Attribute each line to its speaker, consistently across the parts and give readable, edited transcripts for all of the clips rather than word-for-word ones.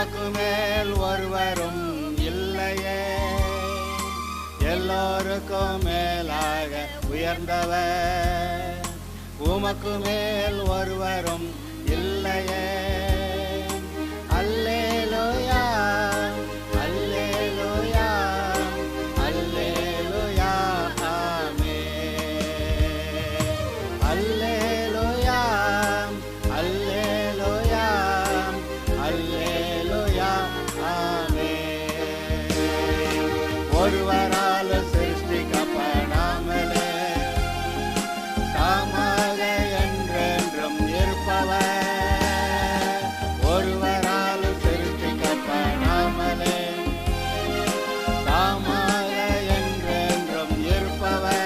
Speaker 1: உமக்கு மேல் ஒருவரும் இல்லையே, எல்லோருக்கும் மேலாக உயர்ந்தவர். உமக்கு மேல் ஒருவரும் இல்லையே. அல்லேலூயா, அல்லேலூயா, அல்லேலூயா, ஆமென். அல்லேலூயா, அல்லேலூயா, அல்லேலூயா, ஆமென். ஒருவரால் சிருஷ்டிக்கப்படாமலே தாமாக என்றென்றும் இருப்பவர். ஒருவரால் சிருஷ்டிக்கப்படாமலே தாமாக என்றென்றும் இருப்பவர்.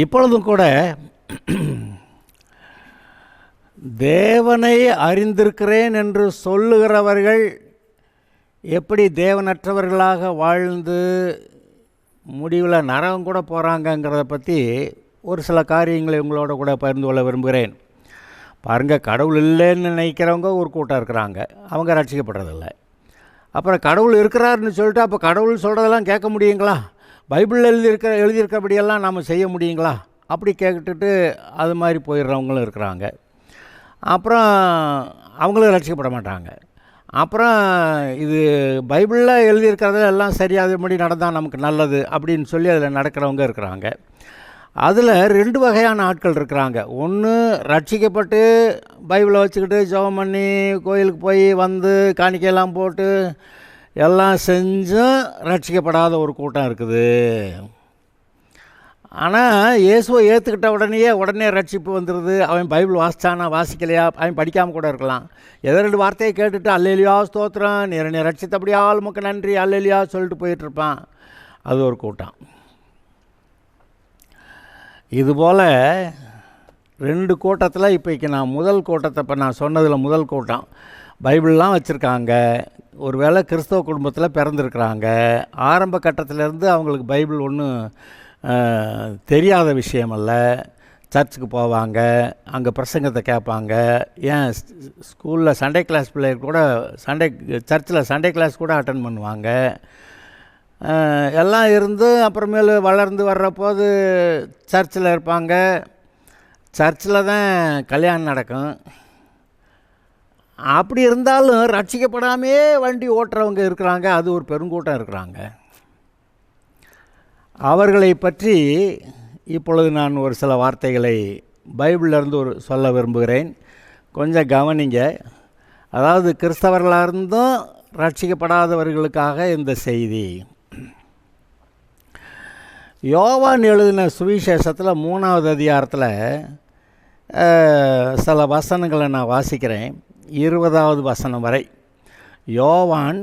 Speaker 2: இப்பொழுதும் கூட தேவனை அறிந்திருக்கிறேன் என்று சொல்லுகிறவர்கள் எப்படி தேவனற்றவர்களாக வாழ்ந்து முடிவில் நரகம் கூட போகிறாங்கங்கிறத பற்றி ஒரு சில காரியங்களை உங்களோட கூட பகிர்ந்து கொள்ள விரும்புகிறேன். பாருங்கள், கடவுள் இல்லைன்னு நினைக்கிறவங்க ஒரு கூட்டம் இருக்கிறாங்க, அவங்க ரட்சிக்கப்படுறதில்லை. அப்புறம் கடவுள் இருக்கிறாருன்னு சொல்லிட்டு அப்போ கடவுள் சொல்கிறதெல்லாம் கேட்க முடியுங்களா? பைபிளில் எழுதியிருக்கிறபடியெல்லாம் நாம் செய்ய முடியுங்களா? அப்படி கேட்டுட்டு அது மாதிரி போயிடுறவங்களும் இருக்கிறாங்க. அப்புறம் அவங்களும் ரட்சிக்கப்பட மாட்டாங்க. அப்புறம் இது பைபிளில் எழுதியிருக்கிறதுல எல்லாம் சரியாதபடி நடந்தால் நமக்கு நல்லது அப்படின்னு சொல்லி அதில் நடக்கிறவங்க இருக்கிறாங்க. அதில் 2 வகையான ஆட்கள் இருக்கிறாங்க. ஒன்று, ரட்சிக்கப்பட்டு பைபிளை வச்சுக்கிட்டு ஜெபம் பண்ணி கோயிலுக்கு போய் வந்து காணிக்கையெல்லாம் போட்டு எல்லாம் செஞ்சும் ரட்சிக்கப்படாத ஒரு கூட்டம் இருக்குது. ஆனால் இயேசுவை ஏற்றுக்கிட்ட உடனே ரட்சிப்பு வந்துடுது. அவன் பைபிள் வாசித்தானா வாசிக்கலையா, அவன் படிக்காமல் கூட இருக்கலாம். ஏதோ 2 வார்த்தையை கேட்டுட்டு அல்லேலூயா ஸ்தோத்திரம், நீ ரட்சித்தபடியால் உமக்கு நன்றி அல்லேலூயா சொல்லிட்டு போயிட்டுருப்பான். அது ஒரு கூட்டம். இதுபோல் 2 கூட்டத்தில் இப்போக்கி நான் முதல் கூட்டத்தை இப்போ நான் சொன்னதில் முதல் கூட்டம் பைபிள்லாம் வச்சுருக்காங்க, ஒரு வேளை கிறிஸ்தவ குடும்பத்தில் பிறந்திருக்கிறாங்க. ஆரம்ப கட்டத்திலேருந்து அவங்களுக்கு பைபிள் ஒன்றும் தெரியாத விஷயமல்ல. சர்ச்சுக்கு போவாங்க, அங்கே பிரசங்கத்தை கேட்பாங்க. ஏன் ஸ்கூலில் சண்டே கிளாஸ் பிள்ளைகள் கூட சர்ச்சில் சண்டே கிளாஸ் கூட அட்டன் பண்ணுவாங்க. எல்லாம் இருந்து அப்புறமேலு வளர்ந்து வர்றபோது சர்ச்சில் இருப்பாங்க. சர்ச்சில் தான் கல்யாணம் நடக்கும். அப்படி இருந்தாலும் ரட்சிக்கப்படாமே வண்டி ஓட்டுறவங்க இருக்கிறாங்க. அது ஒரு பெருங்கூட்டம் இருக்கிறாங்க. அவர்களை பற்றி இப்பொழுது நான் ஒரு சில வார்த்தைகளை பைபிளிலிருந்து சொல்ல விரும்புகிறேன். கொஞ்சம் கவனிங்க. அதாவது கிறிஸ்தவர்களாக இருந்தும் ரட்சிக்கப்படாதவர்களுக்காக இந்த செய்தி. யோவான் எழுதின சுவிசேஷத்தில் 3வது அதிகாரத்தில் சில வசனங்களை நான் வாசிக்கிறேன், 20வது வசனம் வரை. யோவான்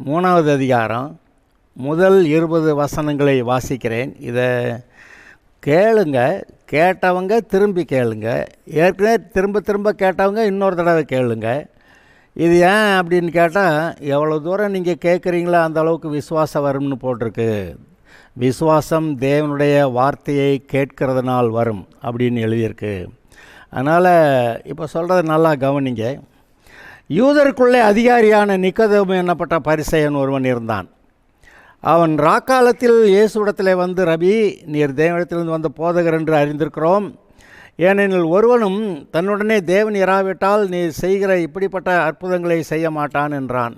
Speaker 2: 3வது அதிகாரம் முதல் 20 வசனங்களை வாசிக்கிறேன். இதை கேளுங்க, கேட்டவங்க திரும்பி கேளுங்க, ஏற்கனவே திரும்ப கேட்டவங்க இன்னொரு தடவை கேளுங்க. இது ஏன் அப்படின்னு கேட்டால், எவ்வளோ தூரம் நீங்கள் கேட்குறீங்களோ அந்த அளவுக்கு விசுவாசம் வரும்னு போட்டிருக்கு. விசுவாசம் தேவனுடைய வார்த்தையை கேட்கிறதுனால் வரும் அப்படின்னு எழுதியிருக்கு. அதனால் இப்போ சொல்கிறத நல்லா கவனிங்க. யூதருக்குள்ளே அதிகாரியான நிக்கோதேமு என்னப்பட்ட பரிசேயன் ஒருவன் இருந்தான். அவன் ராக்காலத்தில் இயேசுவிடத்திலே வந்து, ரபி, நீர் தேவனிடத்திலிருந்து வந்த போதகர் என்று அறிந்திருக்கிறோம். ஏனெனில் ஒருவனும் தன்னுடனே தேவன் இராவிட்டால் நீ செய்கிற இப்படிப்பட்ட அற்புதங்களை செய்ய மாட்டான் என்றான்.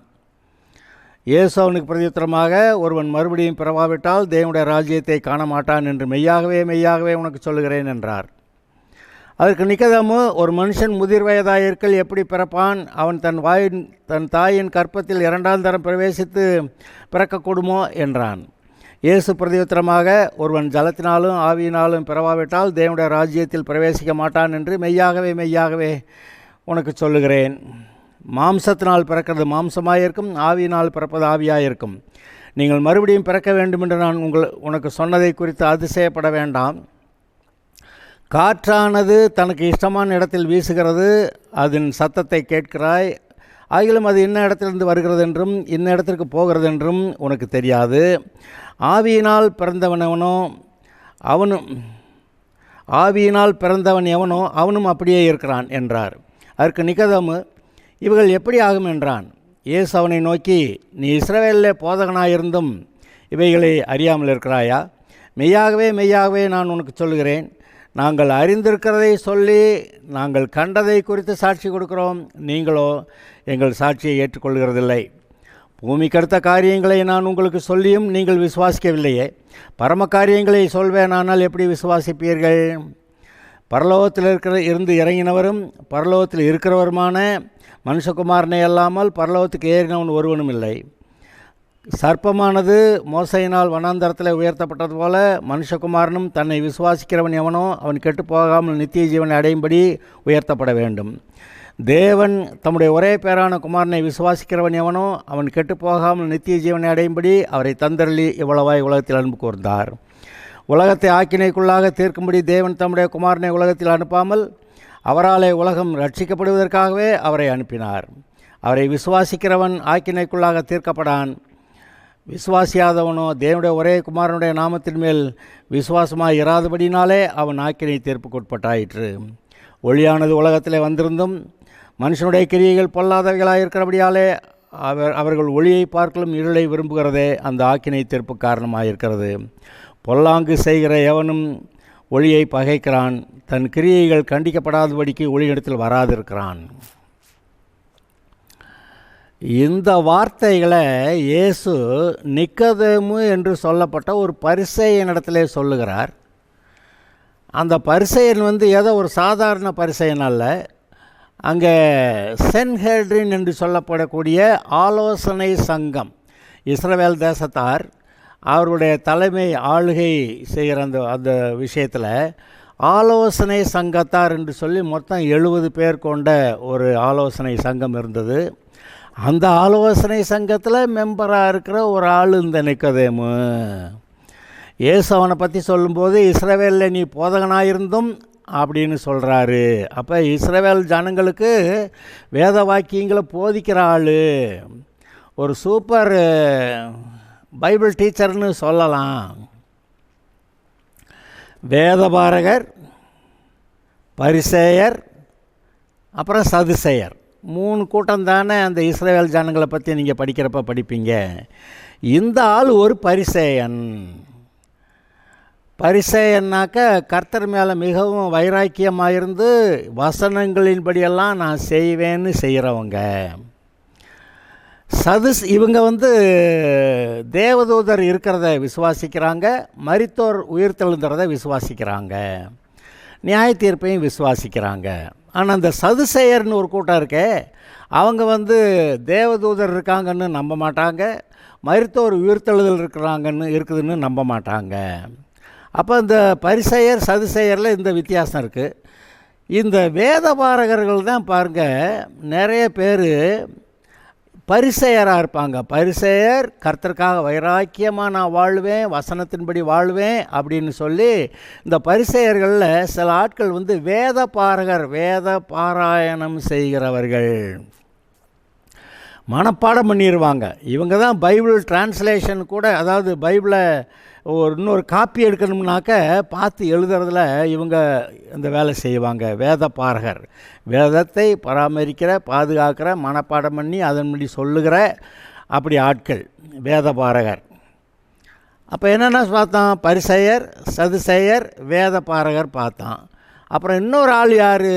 Speaker 2: இயேசு அவனுக்கு பிரதியுத்தரமாக, ஒருவன் மறுபடியும் பிறவாவிட்டால் தேவனுடைய ராஜ்யத்தை காண மாட்டான் என்று மெய்யாகவே உனக்கு சொல்லுகிறேன் என்றார். அதற்கு நிக்கோதேமு, ஒரு மனுஷன் முதிர் வயதாயிருக்கல் எப்படி பிறப்பான்? அவன் தன் தாயின் கற்பத்தில் 2ஆம் தரம் பிரவேசித்து பிறக்கக்கூடுமோ என்றான். இயேசு பிரதியுத்தரமாக, ஒருவன் ஜலத்தினாலும் ஆவியினாலும் பிறவாவிட்டால் தேவனுடைய ராஜ்யத்தில் பிரவேசிக்க மாட்டான் என்று மெய்யாகவே உனக்கு சொல்லுகிறேன். மாம்சத்தினால் பிறக்கிறது மாம்சமாயிருக்கும், ஆவியினால் பிறப்பது ஆவியாயிருக்கும். நீங்கள் மறுபடியும் பிறக்க வேண்டும் என்று நான் உனக்கு சொன்னதை குறித்து அதிசயப்பட வேண்டாம். காற்றானது தனக்கு இஷ்டமான இடத்தில் வீசுகிறது, அதன் சத்தத்தை கேட்கிறாய், ஆகிலும் அது இன்ன இடத்திலிருந்து வருகிறது என்றும் இன்ன இடத்திற்கு போகிறது என்றும் உனக்கு தெரியாது. ஆவியினால் பிறந்தவன் எவனோ அவனும் அப்படியே இருக்கிறான் என்றார். அதற்கு நிக்கோதேமு, இவைகள் எப்படி ஆகும் என்றான். இயேசு அவனை நோக்கி, நீ இஸ்ரவேலிலே போதகனாயிருந்தும் இவைகளை அறியாமல் இருக்கிறாயா? மெய்யாகவே மெய்யாகவே நான் உனக்கு சொல்கிறேன், நாங்கள் அறிந்திருக்கிறதை சொல்லி நாங்கள் கண்டதை குறித்து சாட்சி கொடுக்கிறோம், நீங்களோ எங்கள் சாட்சியை ஏற்றுக்கொள்கிறதில்லை. பூமிக்கடுத்த காரியங்களை நான் உங்களுக்கு சொல்லியும் நீங்கள் விசுவாசிக்கவில்லையே, பரம காரியங்களை சொல்வேனானால் எப்படி விசுவாசிப்பீர்கள்? பரலோகத்தில் இருந்து இறங்கினவரும் பரலோகத்தில் இருக்கிறவருமான மனுஷகுமாரனை அல்லாமல் பரலோகத்துக்கு ஏறினவன் ஒருவனும் இல்லை. சர்ப்பமானது மோசையினால் வனாந்தரத்தில் உயர்த்தப்பட்டது போல மனுஷகுமாரனும் தன்னை விசுவாசிக்கிறவன் எவனோ அவன் கெட்டு போகாமல் நித்திய ஜீவனை அடையும்படி உயர்த்தப்பட வேண்டும். தேவன் தம்முடைய ஒரே பேரான குமாரனை விசுவாசிக்கிறவன் எவனோ அவன் கெட்டு போகாமல் நித்திய ஜீவனை அடையும்படி அவரை தந்தருளி இவ்வளவாய் உலகத்தில் அன்பு கூர்ந்தார். உலகத்தை ஆக்கினைக்குள்ளாக தீர்க்கும்படி தேவன் தம்முடைய குமாரனை உலகத்தில் அனுப்பாமல் அவராலே உலகம் ரட்சிக்கப்படுவதற்காகவே அவரை அனுப்பினார். அவரை விசுவாசிக்கிறவன் ஆக்கினைக்குள்ளாக தீர்க்கப்படான். விசுவாசியாதவனோ தேவனுடைய ஒரே குமாரனுடைய நாமத்தின் மேல் விசுவாசமாக இராதபடினாலே அவன் ஆக்கினை தீர்ப்புக்குட்பட்டாயிற்று. ஒளியானது உலகத்திலே வந்திருந்தும் மனுஷனுடைய கிரியைகள் பொல்லாதவைகளாக இருக்கிறபடியாலே அவர்கள் ஒளியை பார்க்கலும் இருளை விரும்புகிறதே அந்த ஆக்கினை தீர்ப்பு காரணமாக இருக்கிறது. பொல்லாங்கு செய்கிற எவனும் ஒளியை பகைக்கிறான், தன் கிரியைகள் கண்டிக்கப்படாதபடிக்கு ஒளியிடத்தில் வராதிருக்கிறான். இந்த வார்த்தைகளை இயேசு நிக்கதேமு என்று சொல்லப்பட்ட ஒரு பரிசேயனிடத்திலே சொல்லுகிறார். அந்த பரிசேயன் ஏதோ ஒரு சாதாரண பரிசேயன் அல்ல. அங்கே சென்ஹெட்ரின் என்று சொல்லப்படக்கூடிய ஆலோசனை சங்கம், இஸ்ரவேல் தேசத்தார் அவருடைய தலைமை ஆளுகை செய்கிற அந்த விஷயத்தில் ஆலோசனை சங்கத்தார் என்று சொல்லி மொத்தம் 70 பேர் கொண்ட ஒரு ஆலோசனை சங்கம் இருந்தது. அந்த ஆலோசனை சங்கத்தில் மெம்பராக இருக்கிற ஒரு ஆள் இந்த நிக்கதேமு. இயேசு அவனை பற்றி சொல்லும்போது இஸ்ரவேலில் நீ போதகனாயிருந்தும் அப்படின்னு சொல்கிறாரு. அப்போ இஸ்ரவேல் ஜனங்களுக்கு வேத வாக்கியங்களை போதிக்கிற ஆள், ஒரு சூப்பர் பைபிள் டீச்சர்னு சொல்லலாம். வேதபாரகர், பரிசேயர், அப்புறம் சதுசேயர், 3 கூட்டம் தானே அந்த இஸ்ரவேல் ஜனங்களை பற்றி நீங்கள் படிக்கிறப்ப படிப்பீங்க. இந்த ஆள் ஒரு பரிசேயன். பரிசேயன்னாக்க கர்த்தர் மேலே மிகவும் வைராக்கியமாக இருந்து வசனங்களின்படியெல்லாம் நான் செய்வேன்னு செய்கிறவங்க. இவங்க தேவதூதர் இருக்கிறத விசுவாசிக்கிறாங்க, மரித்தோர் உயிர்த்தெழுந்துறதை விசுவாசிக்கிறாங்க, நியாய தீர்ப்பையும் விசுவாசிக்கிறாங்க. ஆனால் அந்த சதுசேயர்னு ஒரு கூட்டம் இருக்கே, அவங்க தேவதூதர் இருக்காங்கன்னு நம்ப மாட்டாங்க, மரித்தோர் உயிர்த்தெழுதல் இருக்குதுன்னு நம்ப மாட்டாங்க. அப்போ இந்த பரிசேயர் சதுசேயரில் இந்த வித்தியாசம் இருக்குது. இந்த வேதபாரகர்கள் தான் பாருங்கள், நிறைய பேர் பரிசேயராக இருப்பாங்க. பரிசேயர் கர்த்தருக்காக வைராக்கியமாக நான் வாழ்வேன், வசனத்தின்படி வாழ்வேன் அப்படின்னு சொல்லி இந்த பரிசேயர்களில் சில ஆட்கள் வேத பாரகர், வேத பாராயணம் செய்கிறவர்கள், மனப்பாடம் பண்ணிடுவாங்க. இவங்க தான் பைபிள் டிரான்ஸ்லேஷன் கூட, அதாவது பைபிளை இன்னொரு காப்பி எடுக்கணும்னாக்க பார்த்து எழுதுறதுல இவங்க இந்த வேலை செய்வாங்க. வேத பாரகர், வேதத்தை பராமரிக்கிற, பாதுகாக்கிற, மனப்பாடம் பண்ணி அதன்படி சொல்லுகிற அப்படி ஆட்கள் வேத பாரகர். அப்போ என்னென்ன பார்த்தோம்? பரிசேயர், சதுசேயர், வேத பாரகர் பார்த்தோம். அப்புறம் இன்னொரு ஆள் யார்?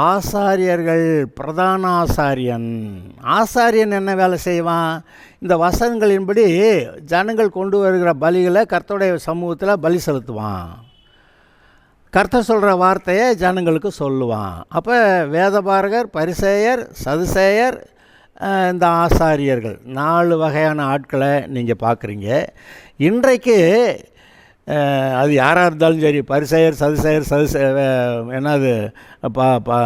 Speaker 2: ஆசாரியர்கள். பிரதான ஆசாரியன். ஆசாரியன் என்ன வேலை செய்வான்? இந்த வசனங்களின்படி ஜனங்கள் கொண்டு வருகிற பலிகளை கர்த்தருடைய சமூகத்தில் பலி செலுத்துவான். கர்த்தர் சொல்கிற வார்த்தையை ஜனங்களுக்கு சொல்லுவான். அப்போ வேதபாரகர், பரிசேயர், சதுசேயர், இந்த ஆசாரியர்கள் 4 வகையான ஆட்களை நீங்கள் பார்க்குறீங்க. இன்றைக்கு அது யாராக இருந்தாலும் சரி, பரிசேயர், சதுசேயர், என்னது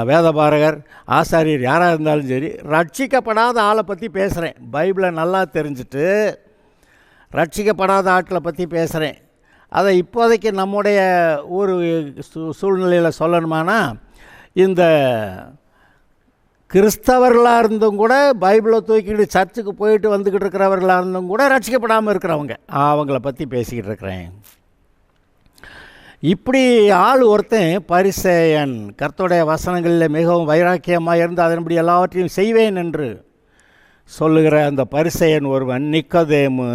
Speaker 2: வேதபாரகர், ஆசாரியர் யாராக இருந்தாலும் சரி, ரட்சிக்கப்படாத ஆளை பற்றி பேசுகிறேன். பைபிளை நல்லா தெரிஞ்சுட்டு ரட்சிக்கப்படாத ஆட்களை பற்றி பேசுகிறேன். அதை இப்போதைக்கு நம்முடைய ஒரு சூழ்நிலையில் சொல்லணுமானா, இந்த கிறிஸ்தவர்களாக இருந்தும் கூட பைபிளை தூக்கிட்டு சர்ச்சுக்கு போயிட்டு வந்துக்கிட்டு இருக்கிறவர்களாக இருந்தும் கூட ரட்சிக்கப்படாமல் இருக்கிறவங்க, அவங்கள பற்றி பேசிக்கிட்டு இருக்கிறேன். இப்படி ஆள் ஒருத்தன் பரிசேயன், கர்த்தருடைய வசனங்களில் மிகவும் வைராக்கியமாக இருந்து அதன்படி எல்லாவற்றையும் செய்வேன் என்று சொல்லுகிற அந்த பரிசேயன் ஒருவன் நிக்கோதேமு.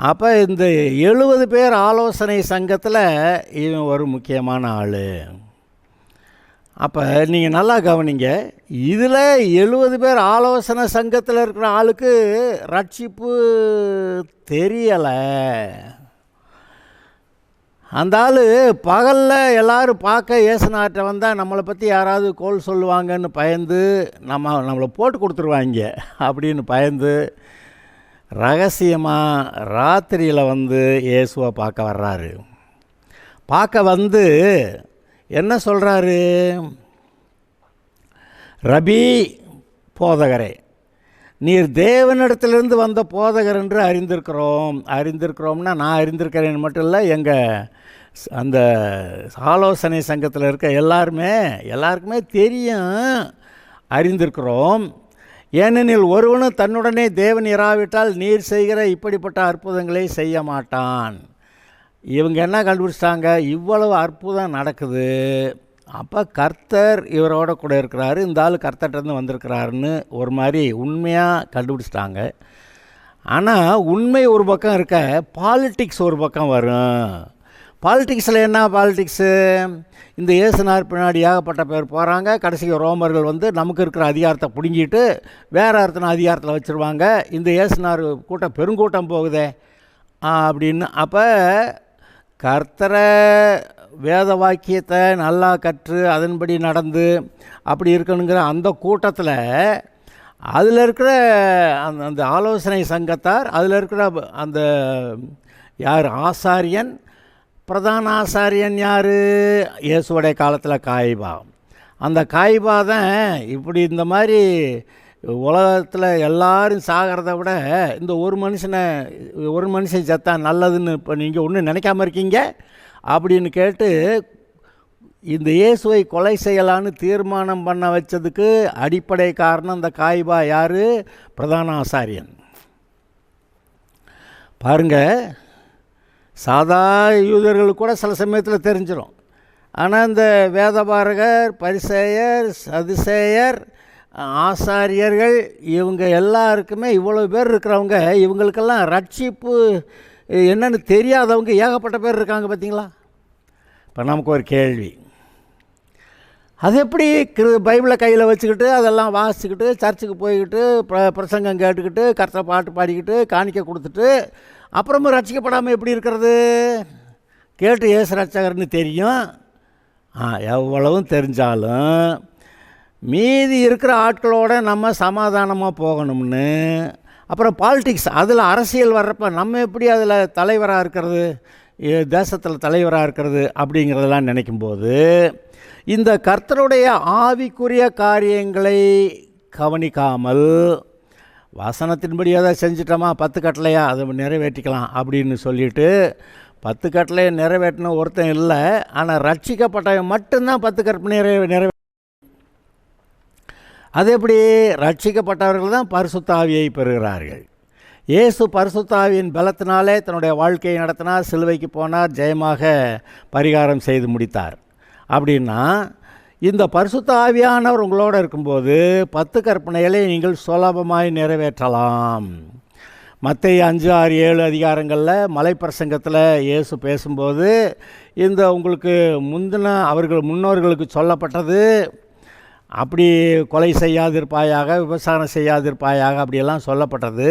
Speaker 2: அப்போ இந்த 70 பேர் ஆலோசனை சங்கத்தில் இவன் ஒரு முக்கியமான ஆள். அப்போ நீங்கள் நல்லா கவனிங்க, இதில் 70 பேர் ஆலோசனை சங்கத்தில் இருக்கிற ஆளுக்கு ரட்சிப்பு தெரியலை. அந்த ஆள் பகலில் எல்லோரும் பார்க்க இயேசுநாட்டை வந்தால் நம்மளை பற்றி யாராவது கோல் சொல்லுவாங்கன்னு பயந்து நம்மளை போட்டு கொடுத்துருவாங்க அப்படின்னு பயந்து ரகசியமாக ராத்திரியில் வந்து இயேசுவை பார்க்க வர்றாரு. பார்க்க வந்து என்ன சொல்கிறாரு? ரபி, போதகரே, நீர் தேவனிடத்திலிருந்து வந்த போதகர் என்று அறிந்திருக்கிறோம்னா நான் அறிந்திருக்கிறேன் மட்டும் இல்லை, எங்கள் அந்த ஆலோசனை சங்கத்தில் இருக்க எல்லாருக்குமே தெரியும், அறிந்திருக்கிறோம். ஏனெனில் ஒருவனும் தன்னுடனே தேவன் இராவிட்டால் நீர் செய்கிற இப்படிப்பட்ட அற்புதங்களை செய்ய மாட்டான். இவங்க என்ன கண்டுபிடிச்சிட்டாங்க? இவ்வளவு அற்புதம் நடக்குது, அப்போ கர்த்தர் இவரோட கூட இருக்கிறாரு, இந்த ஆள் கர்த்தர்கிட்டருந்து வந்திருக்கிறாருன்னு ஒரு மாதிரி உண்மையாக கண்டுபிடிச்சிட்டாங்க. ஆனால் உண்மை ஒரு பக்கம் இருக்க, பாலிட்டிக்ஸ் ஒரு பக்கம் வரும். பாலிட்டிக்ஸில் என்ன பாலிட்டிக்ஸு? இந்த இயேசுநாதர் பின்னாடி ஏகப்பட்ட பேர் போகிறாங்க, கடைசிக்கு ரோமர்கள் வந்து நமக்கு இருக்கிற அதிகாரத்தை பிடுங்கிட்டு வேறு ஒருத்தனை அதிகாரத்தில் வச்சுருவாங்க. இந்த இயேசுநாதர் கூட்டம் பெருங்கூட்டம் போகுதே அப்படின்னு. அப்போ கர்த்தரை வேத வாக்கியத்தை நல்லா கற்று அதன்படி நடந்து அப்படி இருக்கணுங்கிற அந்த கூட்டத்தில் அதில் இருக்கிற அந்த ஆலோசனை சங்கத்தார், அதில் இருக்கிற அந்த யார் ஆசாரியன், பிரதான ஆசாரியன் யார்? இயேசுடைய காலத்தில் காய்பா. அந்த காய்பா தான் இப்படி இந்த மாதிரி உலகத்தில் எல்லாரும் சாகிறத விட இந்த ஒரு மனுஷன் செத்தா நல்லதுன்னு இப்போ நீங்கள் ஒன்றும் நினைக்காம இருக்கீங்க அப்படின்னு கேட்டு இந்த இயேசுவை கொலை செய்யலான்னு தீர்மானம் பண்ண வச்சதுக்கு அடிப்படை காரணம் இந்த காய்பா யார்? பிரதான ஆசாரியன். பாருங்கள், சாதா யூதர்களுக்கு கூட சில சமயத்தில் தெரிஞ்சிடும். ஆனால் இந்த வேதபாரகர், பரிசேயர், சதுசேயர், ஆசாரியர்கள் இவங்க எல்லாருக்குமே இவ்வளோ பேர் இருக்கிறவங்க, இவங்களுக்கெல்லாம் ரட்சிப்பு என்னென்னு தெரியாதவங்க ஏகப்பட்ட பேர் இருக்காங்க பார்த்தீங்களா? இப்போ நமக்கு ஒரு கேள்வி, அது எப்படி பைபிளை கையில் வச்சுக்கிட்டு அதெல்லாம் வாசிச்சுக்கிட்டு சர்ச்சுக்கு போய்கிட்டு பிரசங்கம் கேட்டுக்கிட்டு கர்த்தரை பாட்டு பாடிக்கிட்டு காணிக்க கொடுத்துட்டு அப்புறமும் ரட்சிக்கப்படாமல் எப்படி இருக்கிறது? கேட்டு இயேசு ரட்சகர்னு தெரியும், எவ்வளவும் தெரிஞ்சாலும் மீதி இருக்கிற ஆட்களோட நம்ம சமாதானமாக போகணும்னு. அப்புறம் பாலிட்டிக்ஸ், அதில் அரசியல் வர்றப்ப நம்ம எப்படி அதில் தலைவராக இருக்கிறது, தேசத்தில் தலைவராக இருக்கிறது அப்படிங்கிறதெல்லாம் நினைக்கும்போது இந்த கர்த்தருடைய ஆவிக்குரிய காரியங்களை கவனிக்காமல் வசனத்தின்படி எதாவது செஞ்சிட்டோமா, 10 கட்டளையா அதை நிறைவேற்றிக்கலாம் அப்படின்னு சொல்லிட்டு 10 கட்டளையை நிறைவேற்றின ஒருத்தன் இல்லை. ஆனால் ரட்சிக்கப்பட்டவன் மட்டும்தான் 10 கற்பனை நிறைவே. அது எப்படி? ரட்சிக்கப்பட்டவர்கள் தான் பரிசுத்த ஆவியை பெறுகிறார்கள். இயேசு பரிசுத்த ஆவியின் பலத்தினாலே தன்னுடைய வாழ்க்கையை நடத்தினார், சிலுவைக்கு போனார், ஜெயமாக பரிகாரம் செய்து முடித்தார். அப்படின்னா இந்த பரிசுத்த ஆவியானவர் உங்களோடு இருக்கும்போது 10 கற்பனைகளை நீங்கள் சுலபமாய் நிறைவேற்றலாம். மத்தேயு 5, 6, 7 அதிகாரங்களில் மலைப்பிரசங்கத்தில் இயேசு பேசும்போது இந்த உங்களுக்கு முன்னோர்களுக்கு சொல்லப்பட்டது, அப்படி கொலை செய்யாதிருப்பாயாக, விபசாரம் செய்யாதிருப்பாயாக அப்படியெல்லாம் சொல்லப்பட்டது.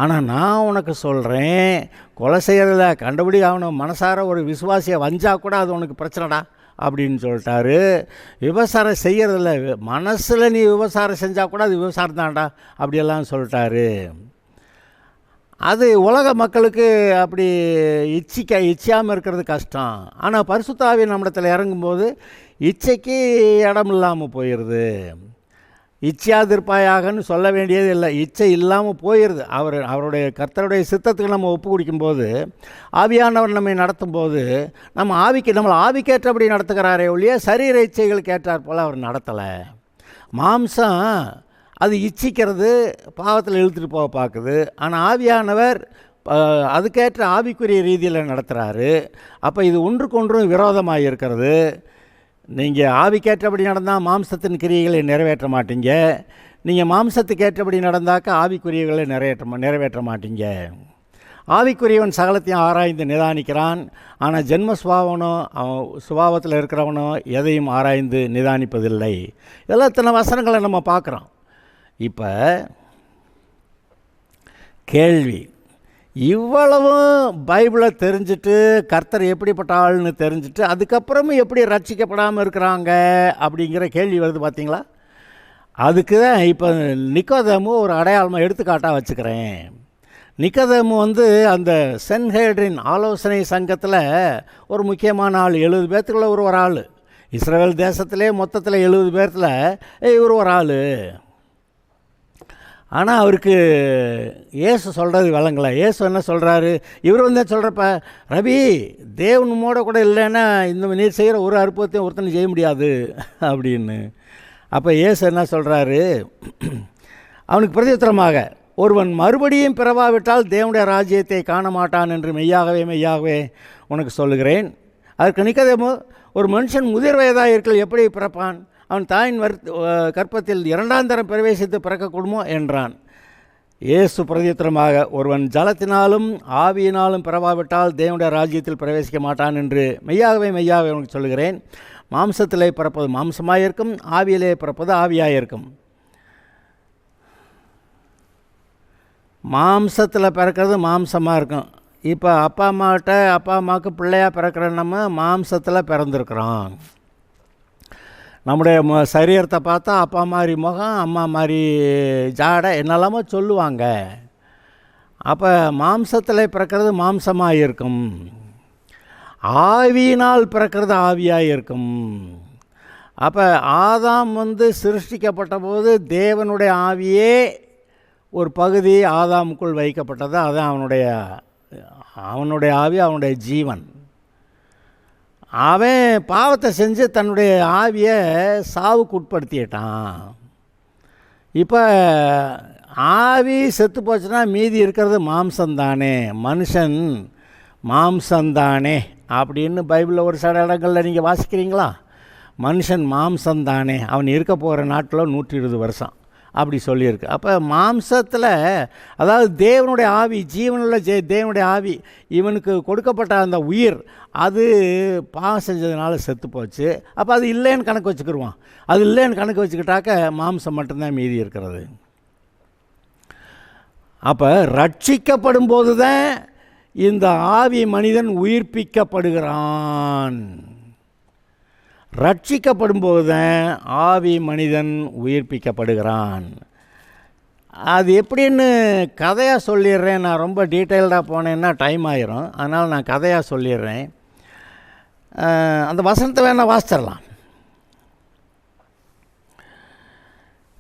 Speaker 2: ஆனால் நான் உனக்கு சொல்கிறேன், கொலை செய்கிறதில்ல கண்டபடி அவனை மனசார ஒரு விசுவாசியை வஞ்சா கூட அது உனக்கு பிரச்சனைடா அப்படின்னு சொல்லிட்டாரு. விபசாரம் செய்கிறதில்ல, மனசில் நீ விபசாரம் செஞ்சால் கூட அது விபசாரம் தான்டா அப்படியெல்லாம் சொல்லிட்டாரு. அது உலக மக்களுக்கு அப்படி இச்சியாமல் இருக்கிறது கஷ்டம். ஆனால் பரிசுத்த ஆவி நம்மிடத்தில் இறங்கும்போது இச்சைக்கு இடம் இல்லாமல் போயிடுது. இச்சையாதிருப்பாயாகன்னு சொல்ல வேண்டியது இல்லை, இச்சை இல்லாமல் போயிடுது. அவருடைய கர்த்தருடைய சித்தத்துக்கு நம்ம ஒப்பு குடிக்கும்போது, ஆவியானவர் நம்மை நடத்தும்போது நம்மளை ஆவிக்கேற்றபடி நடத்துகிறாரே ஒழிய சரீர இச்சைகளுக்கு ஏற்றார் போல் அவர் நடத்தலை. மாம்சம் அது இச்சிக்கிறது, பாவத்தில் இழுத்துட்டு போக பார்க்குது. ஆனால் ஆவியானவர் அதுக்கேற்ற ஆவிக்குரிய ரீதியில் நடத்துகிறாரு. அப்போ இது ஒன்றுக்கொன்றும் விரோதமாக இருக்கிறது. நீங்கள் ஆவிக்கேற்றபடி நடந்தால் மாம்சத்தின் கிரியைகளை நிறைவேற்ற மாட்டீங்க. நீங்கள் மாம்சத்துக்கு ஏற்றபடி நடந்தாக்க ஆவிக்குரியகளை நிறைவேற்ற மாட்டீங்க. ஆவிக்குரியவன் சகலத்தையும் ஆராய்ந்து நிதானிக்கிறான். ஆனால் ஜென்ம சுபாவத்தில் இருக்கிறவனோ எதையும் ஆராய்ந்து நிதானிப்பதில்லை. இதெல்லாம் இத்தனை வசனங்களை நம்ம பார்க்குறோம். இப்போ கேள்வி, இவ்வளவும் பைபிளை தெரிஞ்சுட்டு கர்த்தர் எப்படிப்பட்ட ஆள்னு தெரிஞ்சுட்டு அதுக்கப்புறமும் எப்படி ரட்சிக்கப்படாமல் இருக்கிறாங்க அப்படிங்கிற கேள்வி வருது பார்த்தீங்களா? அதுக்கு தான் இப்போ நிக்கோதேமு ஒரு அடையாளமாக எடுத்துக்காட்டாக வச்சுக்கிறேன். நிக்கோதேமு அந்த சென்ஹெட்ரின் ஆலோசனை சங்கத்தில் ஒரு முக்கியமான ஆள். 70 பேர்த்துக்குள்ள ஒரு ஆள். இஸ்ரேல் தேசத்திலே மொத்தத்தில் 70 பேர்த்தில் இவர் ஒரு ஆள். ஆனால் அவருக்கு இயேசு சொல்கிறது விளங்கலை. இயேசு என்ன சொல்கிறாரு? இவர் சொல்கிறப்ப, ரவி தேவன் உம்மோட கூட இல்லைன்னா இந்த நீர் செய்கிற ஒரு அற்புதத்தையும் ஒருத்தனை செய்ய முடியாது அப்படின்னு. அப்போ இயேசு என்ன சொல்கிறாரு? அவனுக்கு பிரதியுத்தரமாக, ஒருவன் மறுபடியும் பிறவாவிட்டால் தேவனுடைய ராஜ்யத்தை காண மாட்டான் என்று மெய்யாகவே உனக்கு சொல்லுகிறேன். அதற்கு நிக்கோதேமு, ஒரு மனுஷன் முதிர் வயதாக இருக்கையில் எப்படி பிறப்பான்? அவன் தாயின் கற்பத்தில் 2ஆம் தரம் பிரவேசித்து பிறக்கக்கூடுமோ என்றான். இயேசு பிரதியுத்தரமாக, ஒருவன் ஜலத்தினாலும் ஆவியினாலும் பிறவாவிட்டால் தேவனுடைய ராஜ்யத்தில் பிரவேசிக்க மாட்டான் என்று மெய்யாகவே உனக்கு சொல்லுகிறேன். மாம்சத்திலே பிறப்பது மாம்சமாயிருக்கும், ஆவியிலே பிறப்பது ஆவியாயிருக்கும். மாம்சத்தில் பிறக்கிறது மாம்சமாக இருக்கும். இப்போ அப்பா அம்மாவுக்கு பிள்ளையாக பிறக்கிற நம்ம மாம்சத்தில் பிறந்திருக்கிறோம். நம்முடைய சரீரத்தை பார்த்தா அப்பா மாதிரி முகம், அம்மா மாதிரி ஜாடை என்னெல்லாமோ சொல்லுவாங்க. அப்போ மாம்சத்தில் பிறக்கிறது மாம்சமாக இருக்கும், ஆவியினால் பிறக்கிறது ஆவியாக இருக்கும். அப்போ ஆதாம் சிருஷ்டிக்கப்பட்ட போது தேவனுடைய ஆவியே ஒரு பகுதி ஆதாமுக்குள் வைக்கப்பட்டது. அதுதான் அவனுடைய ஆவி, அவனுடைய ஜீவன். அவன் பாவத்தை செஞ்சு தன்னுடைய ஆவியை சாவுக்கு உட்படுத்திட்டான். இப்போ ஆவி செத்து போச்சுன்னா மீதி இருக்கிறது மாம்சந்தானே, மனுஷன் மாம்சந்தானே அப்படின்னு பைபிளில் ஒரு சில இடங்களில் நீங்கள் வாசிக்கிறீங்களா? மனுஷன் மாம்சந்தானே, அவன் இருக்க போகிற நாட்டில் 120 வருஷம் அப்படி சொல்லியிருக்கு. அப்போ மாம்சத்தில், அதாவது தேவனுடைய ஆவி, ஜீவனுள்ள தேவனுடைய ஆவி, இவனுக்கு கொடுக்கப்பட்ட அந்த உயிர், அது பாவம் செஞ்சதுனால செத்து போச்சு. அப்போ அது இல்லைன்னு கணக்கு வச்சுக்கிடுவான். அது இல்லைன்னு கணக்கு வச்சுக்கிட்டாக்க மாம்சம் மட்டும்தான் மீதி இருக்கிறது. அப்போ ரட்சிக்கப்படும் போது தான் இந்த ஆவி மனிதன் உயிர்ப்பிக்கப்படுகிறான். ரட்சிக்கப்படும் போது தான் ஆவி மனிதன் உயிர்ப்பிக்கப்படுகிறான். அது எப்படின்னு கதையாக சொல்லிடுறேன். நான் ரொம்ப டீட்டெயில்டாக போனேன்னா டைம் ஆயிரும். அதனால் நான் கதையாக சொல்லிடுறேன். அந்த வசனத்தை வேணால் வாசிச்சிடலாம்.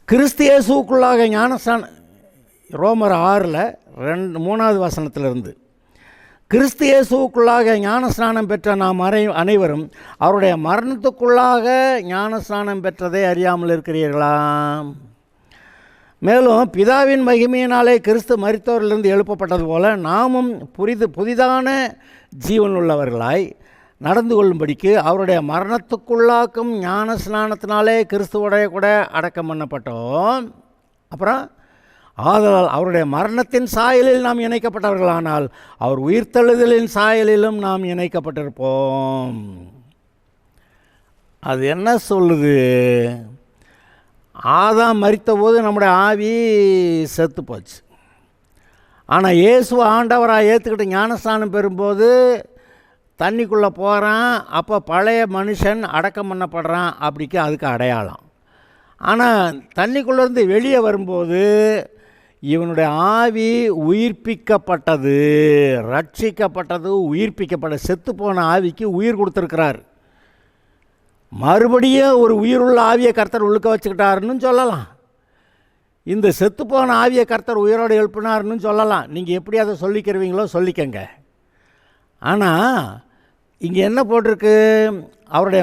Speaker 2: கிறிஸ்து இயேசுவுக்குள்ளாக ஞானஸ்நானம், ரோமர் 6:3 வசனத்திலிருந்து, கிறிஸ்து இயேசுவுக்குள்ளாக ஞானஸ்நானம் பெற்ற நாம் அனைவரும் அவருடைய மரணத்துக்குள்ளாக ஞானஸ்நானம் பெற்றதை அறியாமல் இருக்கிறீர்களா? மேலும் பிதாவின் மகிமையினாலே கிறிஸ்து மரித்தோரிலிருந்து எழுப்பப்பட்டது போல நாமும் புதிதான ஜீவன் உள்ளவர்களாய் நடந்து கொள்ளும்படிக்கு அவருடைய மரணத்துக்குள்ளாக்கும் ஞான ஸ்நானத்தினாலே கிறிஸ்துவோடைய கூட அடக்கம் பண்ணப்பட்டோம். அப்புறம் ஆதலால் அவருடைய மரணத்தின் சாயலில் நாம் இணைக்கப்பட்டவர்களானால் அவர் உயிர்த்தெழுதலின் சாயலிலும் நாம் இணைக்கப்பட்டிருப்போம். அது என்ன சொல்லுது? ஆதாம் மரித்தபோது நம்முடைய ஆவி செத்து போச்சு. ஆனால் இயேசுவை ஆண்டவராக ஏற்றுக்கிட்டு ஞானஸ்நானம் பெறும்போது தண்ணிக்குள்ளே போகிறான். அப்போ பழைய மனுஷன் அடக்கம் பண்ணப்படுறான். அப்படிக்கு அதுக்கு அடையாளம். ஆனால் தண்ணிக்குள்ளேருந்து வெளியே வரும்போது இவனுடைய ஆவி உயிர்ப்பிக்கப்பட்டது, ரட்சிக்கப்பட்டது, உயிர்ப்பிக்கப்பட்ட. செத்துப்போன ஆவிக்கு உயிர் கொடுத்துருக்கிறார். மறுபடியும் ஒரு உயிருள்ள ஆவியை கர்த்தர் உள்ளுக்க வச்சுக்கிட்டாருன்னு சொல்லலாம். இந்த செத்துப்போன ஆவியை கர்த்தர் உயிரோடு எழுப்பினார்னு சொல்லலாம். நீங்கள் எப்படி அதை சொல்லிக்கிறவீங்களோ சொல்லிக்கங்க. ஆனால் இங்கே என்ன போட்டிருக்கு? அவருடைய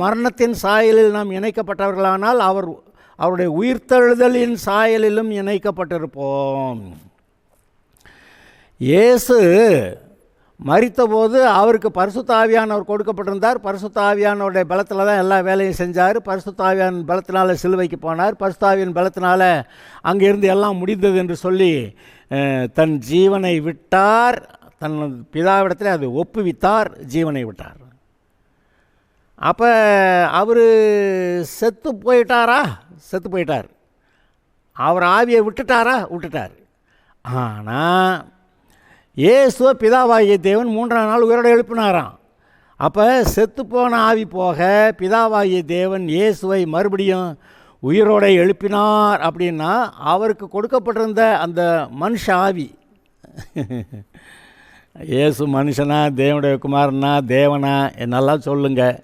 Speaker 2: மரணத்தின் சாயலில் நாம் இணைக்கப்பட்டவர்களானால் அவருடைய உயிர்த்தெழுதலின் சாயலிலும் இணைக்கப்பட்டிருப்போம். இயேசு மரித்தபோது அவருக்கு பரிசுத்த ஆவியானவர் கொடுக்கப்பட்டிருந்தார். பரிசுத்த ஆவியானவருடைய பலத்தில் தான் எல்லா வேலையும் செஞ்சார். பரிசுத்த ஆவியான பலத்தினால சிலுவைக்கு போனார். பரிசுத்த ஆவியின் பலத்தினால அங்கிருந்து எல்லாம் முடிந்தது என்று சொல்லி தன் ஜீவனை விட்டார். தன் பிதாவிடத்தில் அது ஒப்புவித்தார், ஜீவனை விட்டார். அப்போ அவர் செத்து போயிட்டார். அவர் ஆவியை விட்டுட்டார். ஆனால் இயேசுவ பிதாவாகிய தேவன் 3ஆம் நாள் உயிரோடு எழுப்பினாராம். அப்போ செத்துப்போன ஆவி போக பிதாவாகிய தேவன் இயேசுவை மறுபடியும் உயிரோடு எழுப்பினார். அப்படின்னா அவருக்கு கொடுக்கப்பட்டிருந்த அந்த மனுஷ ஆவி, இயேசு மனுஷனா தேவனுடைய குமாரனா தேவனா என்னெல்லாம் சொல்லுங்கள்,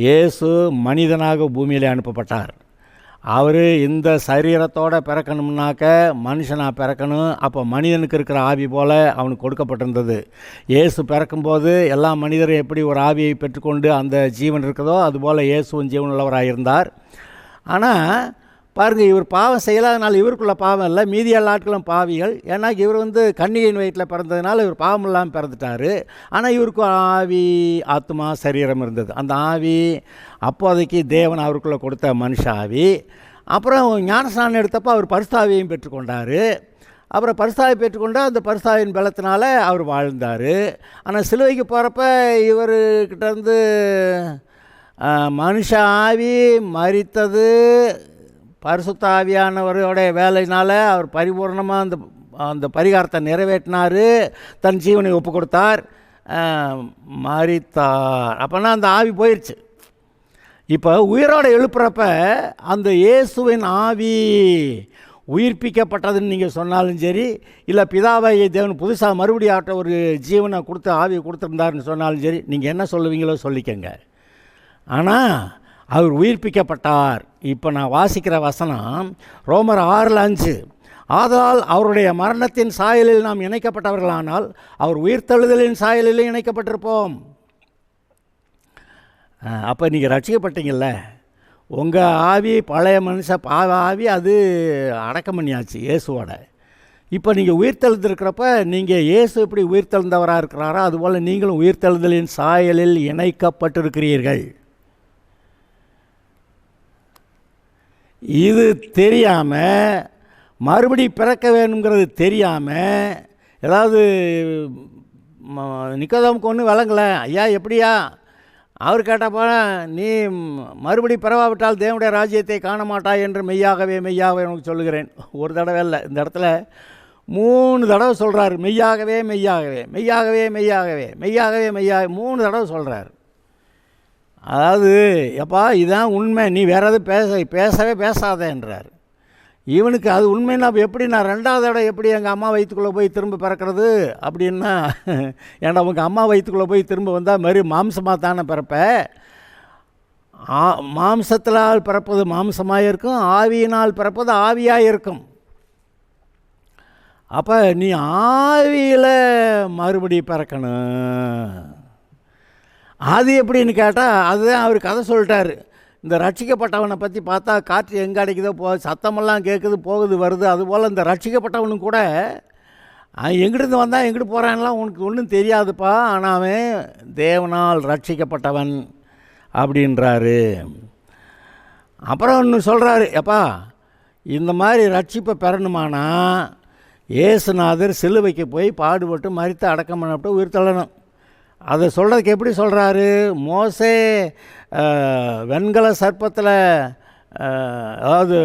Speaker 2: இயேசு மனிதனாக பூமியில் அனுப்பப்பட்டார். அவர் இந்த சரீரத்தோடு பிறக்கணும்னாக்க மனுஷனாக பிறக்கணும். அப்போ மனிதனுக்கு இருக்கிற ஆவி போல் அவனுக்கு கொடுக்கப்பட்டிருந்தது. இயேசு பிறக்கும்போது எல்லா மனிதரும் எப்படி ஒரு ஆவியை பெற்றுக்கொண்டு அந்த ஜீவன் இருக்குதோ அதுபோல் இயேசுவும் ஜீவன் உள்ளவராக இருந்தார். ஆனால் பாருங்கள், இவர் பாவம் செய்யலாதனால இவருக்குள்ள பாவம் இல்லை, மீதி எல்லா ஆட்களும் பாவிகள். ஏன்னா இவர் கன்னிகையின் வயிற்றில் பிறந்ததுனால இவர் பாவம் இல்லாமல் பிறந்துட்டார். ஆனால் இவருக்கு ஆவி, ஆத்மா, சரீரம் இருந்தது. அந்த ஆவி அப்போதைக்கு தேவன் அவருக்குள்ளே கொடுத்த மனுஷ ஆவி. அப்புறம் ஞானஸ்நானம் எடுத்தப்போ அவர் பரிசுத்தாவியையும் பெற்றுக்கொண்டார். அப்புறம் பரிசுத்தாவி பெற்றுக்கொண்டு அந்த பரிசுத்தாவியின் பலத்தினால அவர் வாழ்ந்தார். ஆனால் சிலுவைக்கு போகிறப்ப இவர்கிட்டருந்து மனுஷ ஆவி மரித்தது, பரிசுத்த ஆவியானவருடைய வேலையினால் அவர் பரிபூர்ணமாக அந்த பரிகாரத்தை நிறைவேற்றினார். தன் ஜீவனை ஒப்பு கொடுத்தார், மரித்தார். அப்போனா அந்த ஆவி போயிடுச்சு. இப்போ உயிரோடு எழுப்புறப்ப அந்த இயேசுவின் ஆவி உயிர்ப்பிக்கப்பட்டதுன்னு நீங்கள் சொன்னாலும் சரி, இல்லை பிதாவாகிய தேவன் புதுசாக மறுபடியும் ஆட்ட ஒரு ஜீவனை கொடுத்து ஆவியை கொடுத்துருந்தாருன்னு சொன்னாலும் சரி, நீங்கள் என்ன சொல்லுவீங்களோ சொல்லிக்கங்க. ஆனால் அவர் உயிர்ப்பிக்கப்பட்டார். இப்போ நான் வாசிக்கிற வசனம் ரோமர் 6:5. ஆதலால் அவருடைய மரணத்தின் சாயலில் நாம் இணைக்கப்பட்டவர்களானால் அவர் உயிர்த்தெழுதலின் சாயலில் இணைக்கப்பட்டிருப்போம். அப்போ நீங்கள் ரட்சிக்கப்பட்டீங்கள்ல, உங்கள் ஆவி பழைய பாவ ஆவி அது அடக்கம் பண்ணியாச்சு இயேசுவோட. இப்போ நீங்கள் உயிர்த்தெழுந்திருக்கிறப்ப நீங்கள் இயேசு எப்படி உயிர்த்தெழுந்தவராக இருக்கிறாரோ அதுபோல் நீங்களும் உயிர்த்தெழுதலின் சாயலில் இணைக்கப்பட்டிருக்கிறீர்கள். இது தெரியாமல், மறுபடி பிறக்க வேணுங்கிறது தெரியாமல், ஏதாவது நிக்கோதேமுக்கு ஒன்றும் விளங்கலை. ஐயா எப்படியா? அவர் கேட்டப்போ, நீ மறுபடி பிறவாவிட்டால் தேவனுடைய ராஜ்யத்தை காண மாட்டாய் என்று மெய்யாகவே உனக்கு சொல்லுகிறேன். ஒரு தடவை இல்லை, இந்த இடத்துல 3 தடவை சொல்கிறார். மெய்யாகவே 3 தடவை சொல்கிறார். அதாவது எப்பா இதுதான் உண்மை, நீ வேறு எதுவும் பேசவே பேசாதேன்றார். இவனுக்கு அது உண்மைன்னா எப்படி நான் 2வது இடம் எப்படி எங்கள் அம்மா வயிற்றுக்குள்ளே போய் திரும்ப பிறக்கிறது அப்படின்னா, ஏன்னா அவங்க அம்மா வயிற்றுக்குள்ளே போய் திரும்ப வந்தால் மாம்சமாக தானே பிறப்ப. மாம்சத்தினால் பிறப்பது மாம்சமாக இருக்கும், ஆவியினால் பிறப்பது ஆவியாக இருக்கும். அப்போ நீ ஆவியில் மறுபடி பிறக்கணும். அது எப்படின்னு கேட்டால் அதுதான் அவர் கதை சொல்லிட்டார். இந்த ரட்சிக்கப்பட்டவனை பற்றி பார்த்தா காற்று எங்கே அடைக்குதோ சத்தமெல்லாம் கேட்குது, போகுது, வருது. அதுபோல் இந்த ரட்சிக்கப்பட்டவனும் கூட எங்கிட்டு வந்தால் எங்கிட்டு போகிறான்லாம் உனக்கு ஒன்றும் தெரியாதுப்பா, ஆனால் அவன் தேவனால் ரட்சிக்கப்பட்டவன் அப்படின்றாரு. அப்புறம் ஒன்று சொல்கிறாரு, எப்பா இந்த மாதிரி ரட்சிப்பை பெறணுமானா இயேசுநாதர் சிலுவைக்கு போய் பாடுபட்டு மரித்து அடக்கம் பண்ணப்பட்டு உயிர் தள்ளணும். அதை சொல்கிறதுக்கு எப்படி சொல்கிறாரு? மோசே வெண்கல சர்ப்பத்தில், அதாவது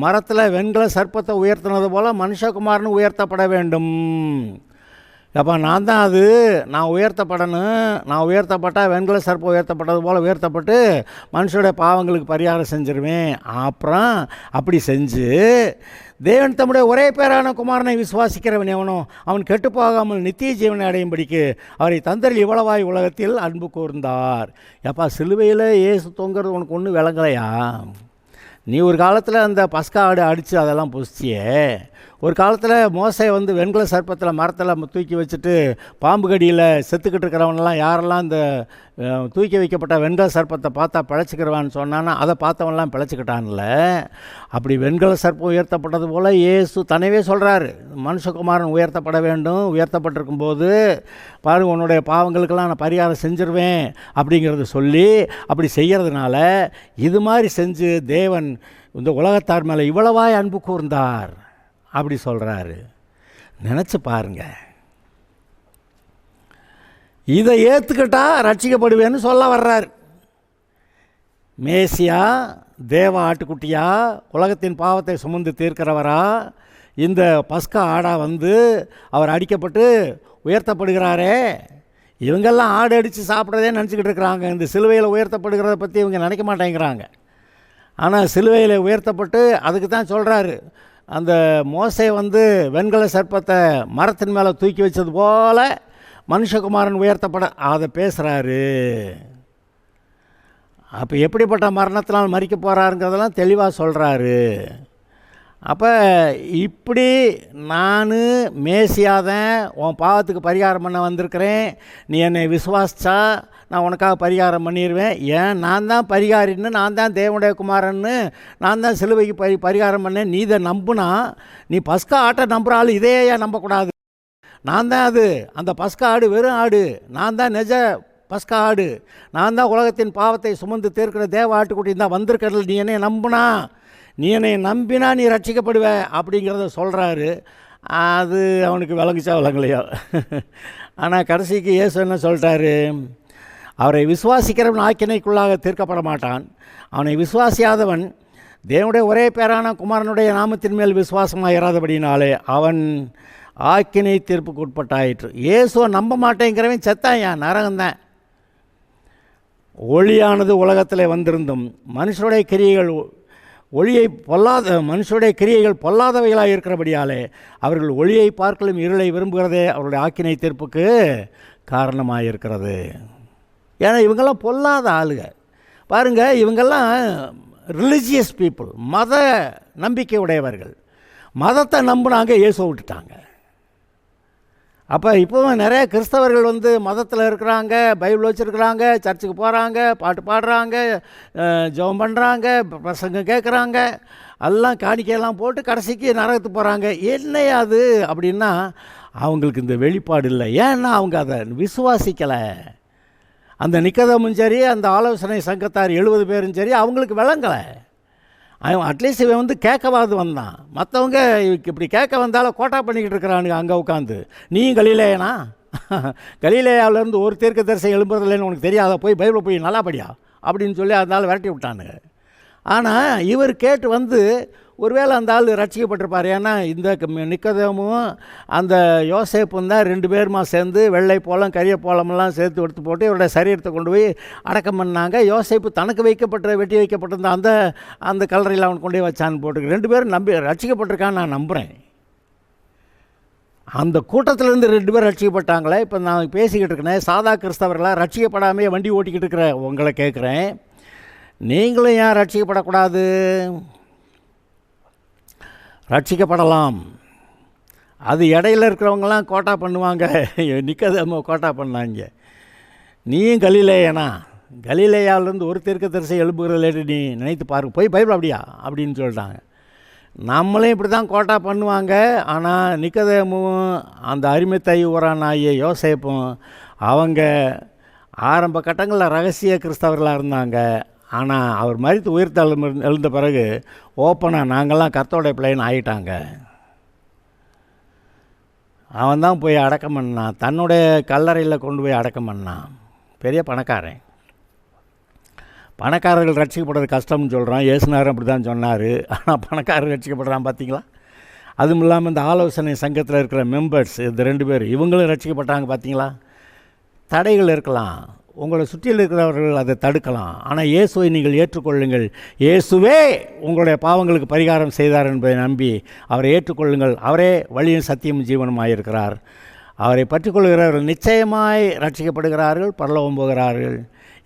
Speaker 2: மரத்தில் வெண்கல சர்ப்பத்தை உயர்த்தினது போல் மனுஷகுமாரனு உயர்த்தப்பட வேண்டும். அப்போ நான் தான் அது, நான் உயர்த்தப்படணும். நான் உயர்த்தப்பட்டால் வெண்கல சர்ப்பம் உயர்த்தப்பட்டது போல் உயர்த்தப்பட்டு மனுஷனுடைய பாவங்களுக்கு பரிகாரம் செஞ்சிருவேன். அப்புறம் அப்படி செஞ்சு தேவன் தம்முடைய ஒரே பேரான குமாரனை விசுவாசிக்கிறவன் எவனோ அவன் கெட்டு போகாமல் நித்திய ஜீவனை அடையும்படிக்கு அவரை தந்தரில் இவ்வளவாய் உலகத்தில் அன்பு கூர்ந்தார். எப்பா சிலுவையில் இயேசு தொங்குறது உனக்கு ஒன்றும் விளங்கலையா? நீ ஒரு காலத்தில் அந்த பஸ்கா ஆடு அடித்து அதெல்லாம் புசிச்சியே, ஒரு காலத்தில் மோசே வந்து வெண்கல சர்ப்பத்தில் மரத்தில் தூக்கி வச்சுட்டு பாம்பு கடியில் செத்துக்கிட்டு இருக்கிறவனெல்லாம் யாரெல்லாம் இந்த தூக்கி வைக்கப்பட்ட வெண்கல சர்ப்பத்தை பார்த்தா பிழைச்சிக்கிறவான்னு சொன்னான்னா அதை பார்த்தவன்லாம் பிழைச்சிக்கிட்டான்ல. அப்படி வெண்கல சர்ப்பம் உயர்த்தப்பட்டது போல் இயேசு தனவே சொல்கிறாரு, மனுஷகுமாரன் உயர்த்தப்பட வேண்டும், உயர்த்தப்பட்டிருக்கும்போது பாருங்க உன்னுடைய பாவங்களுக்கெல்லாம் நான் பரிகாரம் செஞ்சிருவேன் அப்படிங்கிறத சொல்லி அப்படி செய்கிறதுனால இது மாதிரி செஞ்சு தேவன் இந்த உலகத்தார் மேலே இவ்வளவாய் அன்பு கூர்ந்தார் அப்படி சொல்கிறாரு. நினச்சி பாருங்க. இதை ஏற்றுக்கிட்டா ரட்சிக்கப்படுவேன்னு சொல்ல வர்றார். மேசியா, தேவ ஆட்டுக்குட்டியா, உலகத்தின் பாவத்தை சுமந்து தீர்க்கிறவரா, இந்த பஸ்கா ஆடா வந்து அவர் அடிக்கப்பட்டு உயர்த்தப்படுகிறாரே. இவங்கெல்லாம் ஆடு அடித்து சாப்பிட்றதே நினச்சிக்கிட்டு இருக்கிறாங்க. இந்த சிலுவையில் உயர்த்தப்படுகிறத பற்றி இவங்க நினைக்க மாட்டேங்கிறாங்க. ஆனால் சிலுவையில் உயர்த்தப்பட்டு அதுக்கு தான் சொல்கிறாரு, அந்த மோசே வந்து வெண்கல சர்ப்பத்தை மரத்தின் மேலே தூக்கி வச்சது போல் மனுஷகுமாரன் உயர்த்தப்பட அதை பேசுகிறாரு. அப்போ எப்படிப்பட்ட மரணத்தினால் மறிக்க போகிறாருங்கிறதெல்லாம் தெளிவாக சொல்கிறாரு. அப்போ இப்படி நான் மேசியாதான் உன் பாவத்துக்கு பரிகாரம் பண்ண வந்திருக்கிறேன், நீ என்னை விசுவாசிச்சா நான் உனக்காக பரிகாரம் பண்ணிடுவேன். ஏன் நான் தான் பரிகாரின்னு, நான் தான் தேவனுடைய குமாரன்னு, நான் தான் சிலுவைக்கு பரிகாரம் பண்ணேன். நீ இதை நம்புனா, நீ பஸ்கா ஆட்டை நம்புகிற ஆள் இதையே நம்பக்கூடாது. நான் தான் அது, அந்த பஸ்கா ஆடு வெறும் ஆடு, நான் தான் நிஜ பஸ்கா ஆடு, நான் தான் உலகத்தின் பாவத்தை சுமந்து தீர்க்கிற தேவ ஆட்டுக்குட்டி தான் வந்திருக்கிறதுல நீ என்னை நம்புனா, நீ என்னை நம்பினா நீ ரட்சிக்கப்படுவ அப்படிங்கிறத சொல்கிறாரு. அது அவனுக்கு விளங்குச்சா விளங்கலையோ. ஆனால் கடைசிக்கு இயேசு என்ன சொல்லிட்டாரு, அவரை விசுவாசிக்கிறவன் ஆக்கினைக்குள்ளாக தீர்க்கப்பட மாட்டான், அவனை விசுவாசியாதவன் தேவனுடைய ஒரே பேரான குமாரனுடைய நாமத்தின் மேல் விசுவாசமாக இராதபடினாலே அவன் ஆக்கினை தீர்ப்புக்கு உட்பட்டாயிற்று. இயேசுவை நம்ப மாட்டேங்கிறவன் செத்தான், நரகந்தான். ஒளியானது உலகத்தில் வந்திருந்தும் மனுஷனுடைய கிரியைகள் மனுஷனுடைய கிரியைகள் பொல்லாதவைகளாக இருக்கிறபடியாலே அவர்கள் ஒளியை பார்க்கலும் இருளை விரும்புகிறதே அவருடைய ஆக்கினை தீர்ப்புக்கு காரணமாக இருக்கிறது. ஏன்னா இவங்கெல்லாம் பொல்லாத ஆளுங்க பாருங்கள். இவங்கெல்லாம் ரிலிஜியஸ் பீப்புள், மத நம்பிக்கை உடையவர்கள். மதத்தை நம்பினாங்க, இயேசுவை விட்டுட்டாங்க. அப்போ இப்போவும் நிறைய கிறிஸ்தவர்கள் வந்து மதத்தில் இருக்கிறாங்க, பைபிள் வச்சுருக்குறாங்க, சர்ச்சுக்கு போகிறாங்க, பாட்டு பாடுறாங்க, ஜெபம் பண்ணுறாங்க, பிரசங்கம் கேட்குறாங்க, எல்லாம் காணிக்கையெல்லாம் போட்டு கடைசிக்கு நரகத்துக்கு போகிறாங்க. என்னையா அது அப்படின்னா அவங்களுக்கு இந்த வெளிப்பாடு இல்லை. ஏன்னா அவங்க அதை விசுவாசிக்கலை. அந்த நிக்கதமும் சரி, அந்த ஆலோசனை சங்கத்தார் 70 பேரும் சரி, அவங்களுக்கு விளங்கலை. அவன் அட்லீஸ்ட் இவன் வந்து கேட்கவாது வந்தான். மற்றவங்க இப்படி கேட்க வந்தாலும் கோட்டா பண்ணிக்கிட்டு இருக்கிறானுங்க அங்கே உட்காந்து. நீயும் கலிலேயனா, கலிலேயாவிலேருந்து ஒரு தீர்க்கதரிசி எழும்புறதில்லைன்னு உனக்கு தெரியாத, போய் பைபிளை போய் நல்லா படியா அப்படின்னு சொல்லி அதனால் விரட்டி விட்டானுங்க. ஆனால் இவர் கேட்டு வந்து ஒருவேளை அந்த ஆள் ரட்சிக்கப்பட்டிருப்பார். ஏன்னா இந்த நிக்கதேமும் அந்த யோசேப்பும் தான் 2 பேருமா சேர்ந்து வெள்ளை போலம் கரிய போலமெல்லாம் சேர்த்து எடுத்து போட்டு இவருடைய சரீரத்தை கொண்டு போய் அடக்கம் பண்ணாங்க. யோசேப்பு தனக்கு வெட்டி வைக்கப்பட்டிருந்த அந்த கல்லறையில் அவன் கொண்டு போய் வச்சான்னு போட்டு 2 பேரும் நம்பி ரட்சிக்கப்பட்டிருக்கான்னு நான் நம்புகிறேன். அந்த கூட்டத்திலேருந்து 2 பேர் ரட்சிக்கப்பட்டாங்களே. இப்போ நான் பேசிக்கிட்டு இருக்கிறேன், சாதா கிறிஸ்தவர்களாக ரட்சிக்கப்படாமே வண்டி ஓட்டிக்கிட்டு இருக்கிற உங்களை கேட்குறேன், நீங்களும் ஏன் ரட்சிக்கப்படக்கூடாது? ரட்சிக்கப்படலாம். அது இடையில இருக்கிறவங்களாம் கோட்டா பண்ணுவாங்க, நிக்கதேமு கோட்டா பண்ணாங்க. நீயும் கலிலேயனா, கலிலேயாவிலேருந்து ஒரு தீர்க்கதரிசி எழுப்புகிறதில்லை நீ நினைத்து பாரு, போய் பைபிள் அப்படியா அப்படின்னு சொல்லிட்டாங்க. நம்மளையும் இப்படி தான் கோட்டா பண்ணுவாங்க. ஆனால் நிக்கதேமும் அந்த அரிமத்தை ஊரானாகிய யோசேப்பும் அவங்க ஆரம்ப கட்டங்களில் ரகசிய கிறிஸ்தவர்களாக இருந்தாங்க. ஆனால் அவர் மரித்து உயிர்த்து எழுந்த பிறகு ஓப்பனாக நாங்கள்லாம் கர்த்தருடைய பிள்ளைன்னு ஆகிட்டாங்க. அவன் தான் போய் அடக்கம் பண்ணான், தன்னுடைய கல்லறையில் கொண்டு போய் அடக்கம் பண்ணான். பெரிய பணக்காரன். பணக்காரர்கள் ரட்சிக்கப்படுறது கஷ்டம்னு சொல்கிறான், இயேசுநாதர் அப்படி தான் சொன்னார். ஆனால் பணக்காரர்கள் ரட்சிக்கப்படுறான் பார்த்தீங்களா? அதுவும் இல்லாமல் இந்த ஆலோசனை சங்கத்தில் இருக்கிற மெம்பர்ஸ் இந்த 2 பேர் இவங்களும் ரட்சிக்கப்பட்டாங்க பார்த்தீங்களா? தடைகள் இருக்கலாம், உங்களை சுற்றியில் இருக்கிறவர்கள் அதை தடுக்கலாம். ஆனால் இயேசுவை நீங்கள் ஏற்றுக்கொள்ளுங்கள். இயேசுவே உங்களுடைய பாவங்களுக்கு பரிகாரம் செய்தார் என்பதை நம்பி அவரை ஏற்றுக்கொள்ளுங்கள். அவரே வழியும் சத்தியமும் ஜீவனுமாக இருக்கிறார். அவரை பற்றிக்கொள்கிறவர்கள் நிச்சயமாய் ரட்சிக்கப்படுகிறார்கள், பரலோகம் போகிறார்கள்.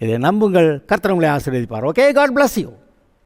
Speaker 2: இதை நம்புங்கள். கர்த்தர் உங்களை ஆசீர்வதிப்பார். Okay, God bless you.